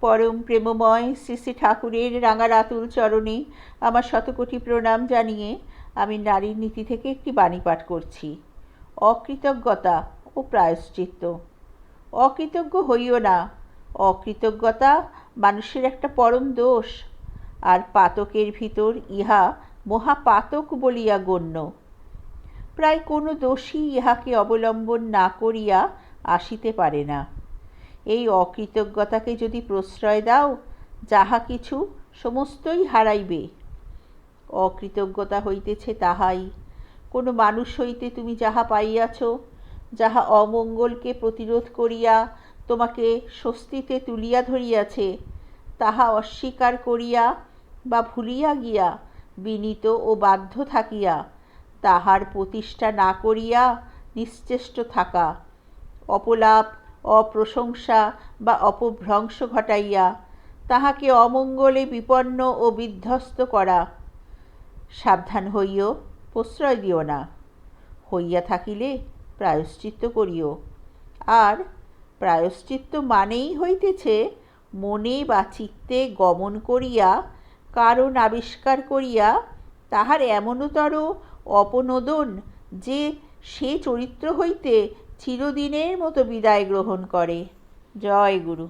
পরম প্রেমময় শ্রী শ্রী ঠাকুরের রাঙা রাতুল চরণে আমার শতকোটি প্রণাম জানিয়ে আমি নারীর নীতি থেকে একটি বাণী পাঠ করছি। অকৃতজ্ঞতা ও প্রায়শ্চিত্ত। অকৃতজ্ঞ হইও না। অকৃতজ্ঞতা মানুষের একটা পরম দোষ, আর পাতকের ভিতর ইহা মহাপাতক বলিয়া গণ্য। প্রায় কোনো দোষী ইহাকে অবলম্বন না করিয়া আসিতে পারে না। এই অকৃতজ্ঞতাকে যদি প্রশ্রয় দাও, যাহা কিছু সমস্তই হারাইবে। অকৃতজ্ঞতা হইতেছে তাহাই, কোনো মানুষ হইতে তুমি যাহা পাইয়াছ, যাহা অমঙ্গলকে প্রতিরোধ করিয়া তোমাকে স্বস্তিতে তুলিয়া ধরিয়াছে, তাহা অস্বীকার করিয়া বা ভুলিয়া গিয়া বিনীত ও বাধ্য থাকিয়া তাহার প্রতিষ্ঠা না করিয়া নিশ্চেষ্ট থাকা, অপলাপ, অপ্রশংসা বা অপভ্রংশ ঘটাইয়া তাহাকে অমঙ্গলে বিপন্ন ও বিধ্বস্ত করা। সাবধান হইও, প্রশ্রয় দিও না। হইয়া থাকিলে প্রায়শ্চিত্ত করিও। আর প্রায়শ্চিত্ত মানেই হইতেছে মনে বা চিত্তে গমন করিয়া কারণ আবিষ্কার করিয়া তাহার এমনতর অপনোদন যে সে চরিত্র হইতে চিরদিনের মতো বিদায় গ্রহণ করে। জয় গুরু।